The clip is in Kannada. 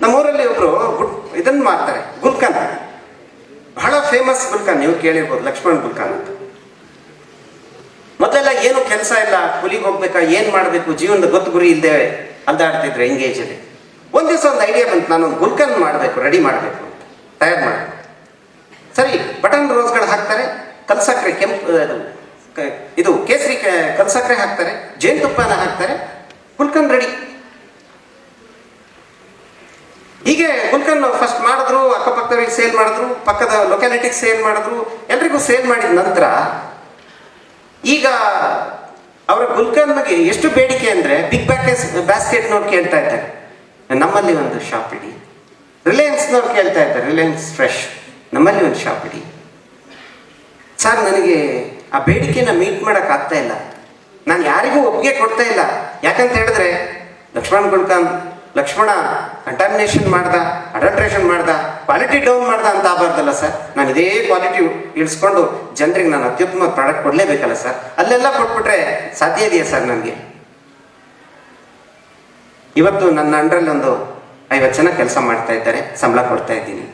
ನಮ್ಮೂರಲ್ಲಿ ಒಬ್ರು ಇದನ್ನು ಮಾಡ್ತಾರೆ, ಗುಲ್ಕನ್. ಬಹಳ ಫೇಮಸ್ ಗುಲ್ಕನ್, ನೀವು ಕೇಳಿರ್ಬೋದು, ಲಕ್ಷ್ಮಣ್ ಗುಲ್ಕನ್ ಅಂತ. ಮೊದಲೆಲ್ಲ ಏನು ಕೆಲಸ ಇಲ್ಲ, ಕೂಲಿಗೆ ಹೋಗ್ಬೇಕಾ, ಏನು ಮಾಡಬೇಕು, ಜೀವನದ ಗೊತ್ತು ಗುರಿ ಇಲ್ಲದೆ ಅಲ್ದಾಡ್ತಿದ್ರು ಎಂಗೇಜಲ್ಲಿ. ಒಂದು ದಿವಸ ಒಂದು ಐಡಿಯಾ ಬಂತು, ನಾನೊಂದು ಗುಲ್ಕನ್ ಮಾಡಬೇಕು, ರೆಡಿ ಮಾಡಬೇಕು ಅಂತ, ತಯಾರು ಮಾಡಬೇಕು. ಸರಿ, ಬಟನ್ ರೋಸ್ಗಳು ಹಾಕ್ತಾರೆ, ಕಲ್ಸಕ್ರೆ, ಕೆಂಪು ಇದು ಕೇಸರಿ ಕಲ್ಸಕ್ರೆ ಹಾಕ್ತಾರೆ, ಜೇನುತುಪ್ಪನ ಹಾಕ್ತಾರೆ, ಗುಲ್ಕನ್ ರೆಡಿ. ಹೀಗೆ ಗುಲ್ಕನ್ ಫಸ್ಟ್ ಮಾಡಿದ್ರು, ಅಕ್ಕಪಕ್ಕದವ್ರಿಗೆ ಸೇಲ್ ಮಾಡಿದ್ರು, ಪಕ್ಕದ ಲೊಕ್ಯಾಲಿಟಿಗೆ ಸೇಲ್ ಮಾಡಿದ್ರು, ಎಲ್ರಿಗೂ ಸೇಲ್ ಮಾಡಿದ ನಂತರ ಈಗ ಅವರ ಗುಲ್ಕನ್ಗೆ ಎಷ್ಟು ಬೇಡಿಕೆ ಅಂದರೆ ಬಿಗ್ ಬ್ಯಾಸ್ಕೆಟ್ನವ್ರು ಕೇಳ್ತಾ ಇದ್ದಾರೆ, ನಮ್ಮಲ್ಲಿ ಒಂದು ಶಾಪ್ ಇಡಿ. ರಿಲಯನ್ಸ್ನವ್ರು ಕೇಳ್ತಾ ಇದ್ದಾರೆ, ರಿಲಯನ್ಸ್ ಫ್ರೆಶ್, ನಮ್ಮಲ್ಲಿ ಒಂದು ಶಾಪ್ ಇಡಿ. ಸರ್, ನನಗೆ ಆ ಬೇಡಿಕೆನ ಮೀಟ್ ಮಾಡೋಕೆ ಆಗ್ತಾ ಇಲ್ಲ, ನಾನು ಯಾರಿಗೂ ಒಪ್ಪಿಗೆ ಕೊಡ್ತಾ ಇಲ್ಲ. ಯಾಕಂತ ಹೇಳಿದ್ರೆ ಲಕ್ಷ್ಮಣ ಕಂಟಾಮಿನೇಷನ್ ಮಾಡ್ದ, ಅಡಲ್ಟ್ರೇಷನ್ ಮಾಡ್ದ, ಕ್ವಾಲಿಟಿ ಡೌನ್ ಮಾಡ್ದ ಅಂತ ಆಗಬಾರ್ದಲ್ಲ ಸರ್. ನಾನು ಇದೇ ಕ್ವಾಲಿಟಿ ಇಳಿಸ್ಕೊಂಡು ಜನರಿಗೆ ನಾನು ಅತ್ಯುತ್ತಮ ಪ್ರಾಡಕ್ಟ್ ಕೊಡಲೇಬೇಕಲ್ಲ ಸರ್. ಅಲ್ಲೆಲ್ಲ ಕೊಟ್ಬಿಟ್ರೆ ಸಾಧ್ಯ ಇದೆಯಾ ಸರ್ ನನಗೆ? ಇವತ್ತು ನನ್ನ ಅಂಡ್ರಲ್ಲಿ ಒಂದು 50 ಜನ ಕೆಲಸ ಮಾಡ್ತಾ ಇದ್ದಾರೆ, ಸಂಬಳ ಕೊಡ್ತಾ ಇದ್ದೀನಿ.